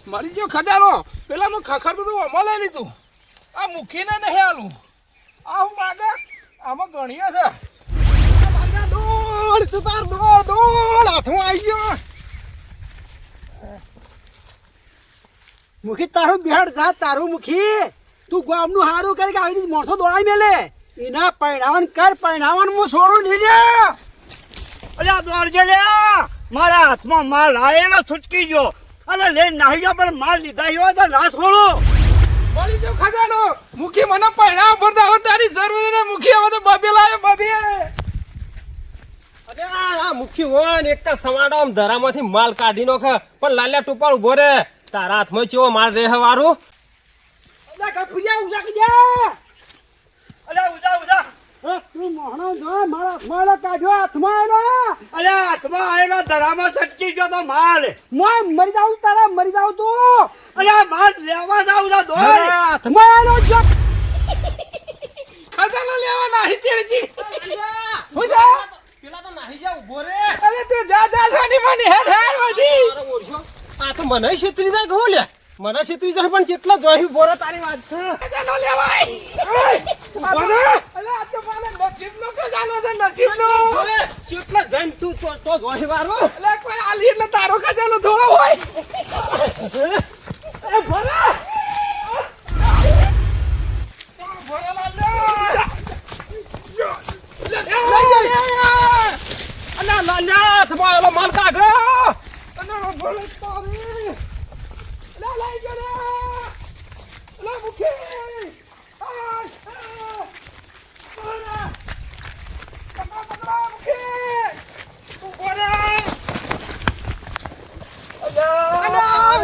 મરી ગયો ખજાનો પેલા હું ખખડતું તું અમા લઈ લીધું આ મૂકીને નહીં આલું આ હું માગે આમાં ગણીએ છે દોડ તું તાર દોડ દોડ હાથમાં આવી ગયો મુખી તારું બેડ જા તારું મુખી તું ગામનું હારું કરી કે આવી મોઠો દોડાઈ મેલે એના પરિણાવન કર પરિણાવન હું છોડું નહીં લે અલ્યા દોડજે લે મારા હાથમાં માલ આયેલો છૂટકી ગયો અને લઈને નાહી ગયો પણ માલ લીધા ગયો તો ના છોડું મળી ગયો ખજાનો મુખી મને પરિણામ ભરતા હવે તારી જરૂર ને મુખી હવે તો બબે લાવે બબે અરે આ મુખી હોય ને એક સવાડો આમ ધરામાંથી માલ કાઢી નાખે પણ લાલ્યા ટુપાળ ઉભો રે તારા હાથમાં ચેવો માલ રહે વારું અલા કપુયા ઉજા કે જા અલ્યા ઉજા ઉજા તું મોહણો જો મારા હાથમાં કાઢ્યો હાથમાં આવેલો અલ્યા હાથમાં આયેલો ધરામાં છટકી ગયો તો માલ મોય મરી જાઉં તારા મરી જાઉં તું અલ્યા માલ લેવા જાવ તો દોડ હાથમાં આવેલો જો ખજાનો લેવા નાહી ચીડી હું જા પેલા તો નાહી જા ઉભો રે અરે તું જા જા છોની મને હેડ હેડ વધી આ તો મને છેતરી જાય કહો લે મને છેતરી જાય પણ કેટલા જોઈ બોરો તારી વાત છે ખજાનો લેવાય બોલો અલે આ તો મારે નસીબનો ખજાનો છે નસીબનો કેટલા જન તું તો જોઈ વારો અલે કોઈ આલી એટલે તારો ખજાનો થોડો હોય એ ભલા ભલા અલા લાલ્યા તમારો માલ કાઢો અને ભલે તારી લે લઈ ગયો લે મુખી આ બોલા પકડા મુખી બોલા અલ્યા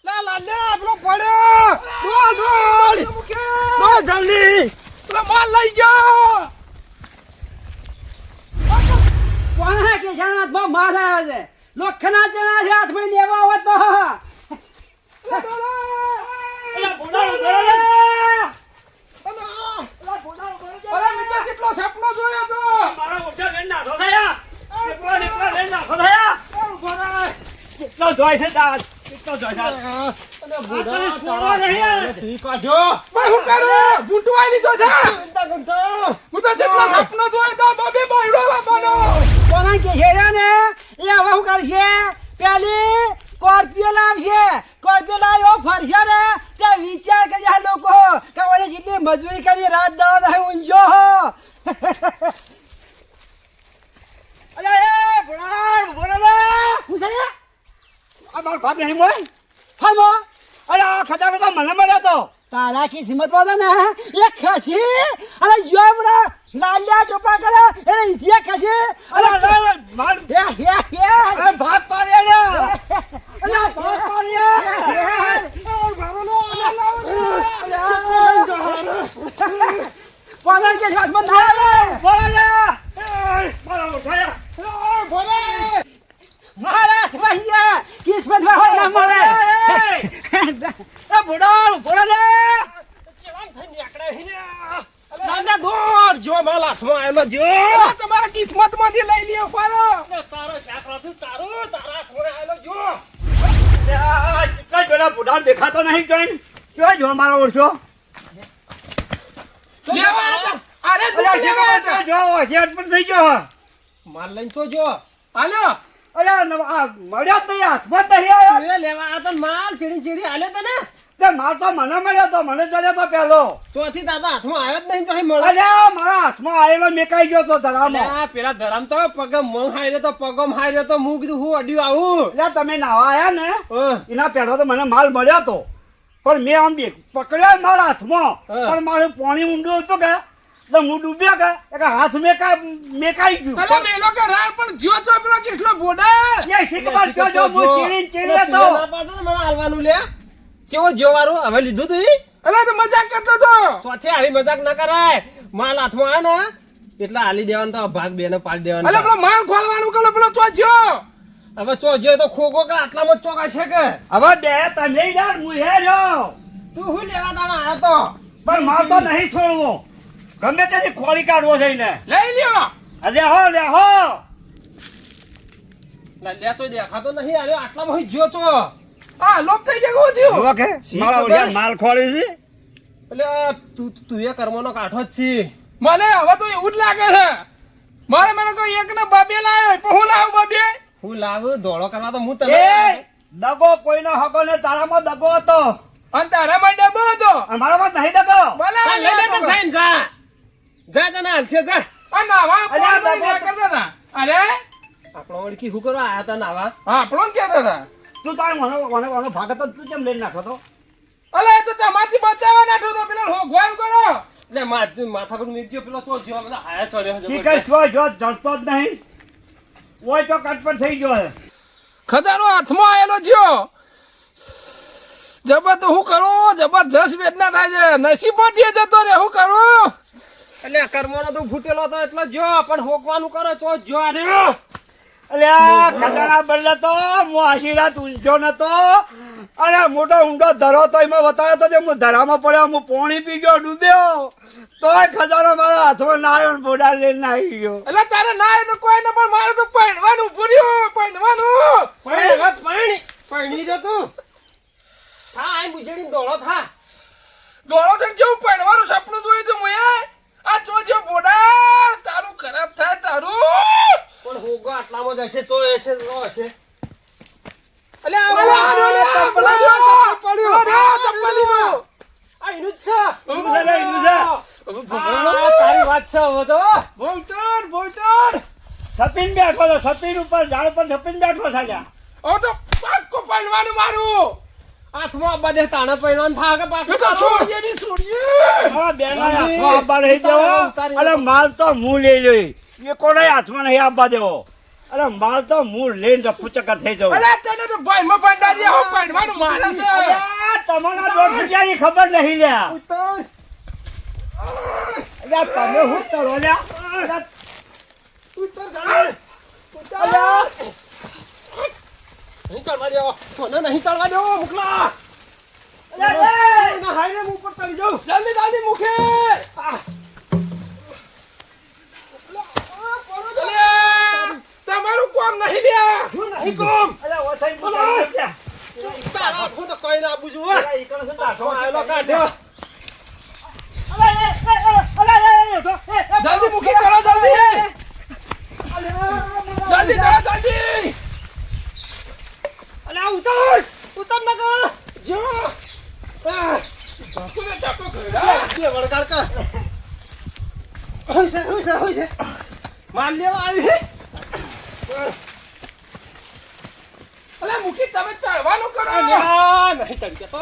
લા લાલ્યા આપણો પડ્યો દોડ દોડ મુખી દોડ જલ્દી પેલો માલ લઈ ગયો કોના કે હાથમાં માર આવે છે લોખના ચણા છે હાથમાં લેવા આવે તો અલ્યા બોલાવો બોલાવો અરે મિત્ર કેટલો સપનો જોયો તો મારા ઓછા લઈને નાખો થયા એકલો લઈને નાખો થયા કેટલો જોઈ છે દાદ કેટલો જોઈ છે કાઢો ભાઈ હું કરું જૂટવાઈ લીધો છે હું તો જેટલો સપનો જોયો તો બબે બૈડો લાવવાનો કોના કે છે ને એ હવે શું કરશે પેલી સ્કોર્પિયો લાવશે સ્કોર્પિયો લાવ્યો ફરશે ને તે વિચાર કરજે લોકો કે ઓલે જેટલી મજૂરી કરી રાત દાડો નહીં ઊંઝો અલ્યા એ ભણાર બોલાવો હું છે આ મારો ભાગ નહીં મોય હામો અલ્યા આ ખજાનો તો મને મળ્યો તો તારા કિસ્મત વાળા ને એક ખસી અને જોમડા લાલ્યા ટોપા કરે એને ઇતિયા ખસી અલ્યા માર અરે ભાગ પાડ્યા અલ્યા ભાગ કોના કે હાથમાં ના આવે બોલાવો બોલાવો થયા મારા ભૈયા કિસ્મત વાળો ના મળે એ ભડાળ બોલાવો લાલ્યા દોડ જો માલ હાથમાં આવેલો જો તમારા કિસ્મત માંથી લઈ લ્યો ફારો તારો શાકરો તારો તારા હાથમાં આવેલો જો કેટલા જોડા ભડાળ દેખાતો નહીં જોઈને ક્યાં જો મારો ઓળખો લેવા હતા અરે અલ્યા તું લેવા હતા જો હેડ પણ થઈ ગયો માલ લઈને તો જો હાલો અલ્યા આ મળ્યો તો હાથમાં જ નહીં આવ્યો એ લેવા આ તો માલ ચીડી ચીડી આલ્યો તને તે માર તો મને મળ્યો તો મને ચડ્યો તો પેલો ચોથી દાદા હાથમાં આવ્યો જ નહીં તો મળે અલ્યા મારા હાથમાં આવેલો મેકાઈ ગયો તો ધરામાં આ પેલા ધરામ તો પગ મં હાઈ રહ્યો તો પગમ હાઈ રહ્યો તો હું કીધું હું અડ્યું આવું અલ્યા તમે નાવા આયા ને હા. એના પેલો તો મને માલ મળ્યો તો પણ મેં આમ પકડ્યો મારા હાથમાં હા. પણ મારું પાણી ઊંડું હતું કે તો હું ડૂબ્યો કે હાથ મેકાઈ ગયું અલે મેલો કે રાર પણ જો છો પેલો કેટલો બોડા એ શીખવા જો જો હું ચીડી ના તો પાડતો તો મને હાલવાનું લે કેવો જોવારું હવે લીધું તું ઈ? અલે તો મજાક કરતો તો ચોથે આવી મજાક ના કરાય માલ હાથમાં આવે ને એટલે હાલી દેવાનો તો ભાગ બે ને પાડી અલે દેવાનો પેલો માલ ખોલવાનું કે પેલો તો જો હવે ચો જો તો ખોખો કે આટલામાં જ ચોકા છે કે હવે બે તમે યાર હું હે રહ્યો તું શું લેવા તાણા આવ્યો તો પણ માર તો નહીં છોડવો ગમે તેથી ખોળી કાઢવો છે ને લઈ લ્યો લે હો લે તો દેખાતો નહીં આવ્યો આટલામાં હોય જ્યો છો આ લોપ થઈ ગયા શું થયું હવે કે મારા ઓળિયા માલ ખોળી છે એટલે તું એ કર્મનો કાઠો જ છી. મને હવે તો એવું જ લાગે છે મને કોઈ એક ને બબે લાવ્યો પણ હું લાવું બબે હું લાવું ધોળો કરવા તો હું તને એ દગો કોઈનો હકો ને તારામાં દગો હતો અને તારા માટે ડબ્બો હતો અમારામાં નહીં દગો ભલે તાર લઈ લે તો જઈને જા જા ને હાલશે જા. આ નાવા અલ્યા, પોણી ડબ્બો ના કરતા હતા અરે આપણો ઓળખી શું કરવા આયા તા નાવા? આપણો ને કહેતા હતા તું તારે મને ભાગત તો તું કેમ લઈને નાખો તો અલે એ તો તમારથી બચાવવા નાઠો તો પેલા હોગવાન કરો એટલે માથા પર મૂક્યો પેલો ચો જેવા બધા હાયા ચડ્યો છે ઠીક જબરજસ્ત. છો જો જડતો જ નહીં ઓય તો કટપટ થઈ ગયો છે ખજાનો હાથમાં આવેલો થયો જબર તો હું કરું જબરજસ્ત વેદના થાય છે નસીબમાંથી જતો રે હું કરું એટલે કર્મનો તો ફૂટેલો હતો એટલે જો પણ હોકવાનું કરે ચો જો આને અલ્યા ખજાના બદલે તો હું આશીર્વાદ ઊંચો નતો અને મોટો ઊંડો ધરો તો એમાં બતાવ્યો તો જે હું ધરામાં પડ્યો હું પાણી પી ગયો ડૂબ્યો તોય ખજાનો મારા હાથમાં ના આવ્યો ને બોડા લઈને આવી ગયો એટલે તારે ના એ તો કોઈ ને પણ મારે તો પહેરવાનું પૂર્યું પહેરવાનું પાણી જો તું થા આઈ બુજડી દોડો થા દોડો થઈને કેવું પહેરવાનું સપનું જોયું તું મુએ આ ચોજો બોડા તારું ખરાબ થાય તારું પણ હોગો આટલામાં જ હશે ચો હશે નો હશે. અલે ચપ્પલ પડ્યો આ એનું જ છે. એનું છે. આ તારી વાત છે હવે તો બોલતર સપીન બેઠો તો સપીન ઉપર ઝાડ ઉપર સપીન બેઠો છે લ્યા. ઓ તો પાક્કો પહેરવાનું મારું હાથમાં બધે તાણે પહેરવાનું થા કે એ પાકું તો તારું? છોડીએ છોડીએ મારા બેના હાથમાં આપવા નહીં દેવો અને માલ તો હું લઈ લઈ એ કોને હાથમાં નહીં આપવા દેવો અરે માલ તો હું લઈને રફુચક્કર થઈ જવું અલે તને તો ભાઈ માં ભંડારી હું પહેરવાનું મારે છે અલ્યા, તમારા દોઢ રૂપિયાની ખબર નહીં લ્યા અલ્યા, તમે શું કરો લ્યા અલ્યા, અલ્યા, નહીં ચડવા દેવો મને નહીં ચડવા દેવો મુકલા અલ્યા, એ! એના હાઈવે ઉપર ચડી જાઉં. જલ્દી જલ્દી મુખે અલે, તમારું કામ નહીં લ્યા નહીં કોમ અલ્યા, ઓછાઈ બોલાવો લ્યા. તારા આખું તો કઈ ના આપું છું હો. અલ્યા, ઈ કણ શું દાઢો આયલો કાઢ્યો. અલ્યા, જલ્દી મુખી ચડો જલ્દી જલ્દી ચડો જલ્દી અલ્યા ઉતાર ઉતાર ન કર જો બાપુને ચાપો કર્યા કે વળગાડ કર હોય છે માર લેવા આવી છે. અલે મુખી તમે ચડવાનું કરો અલ્યા નહીં ચડી તો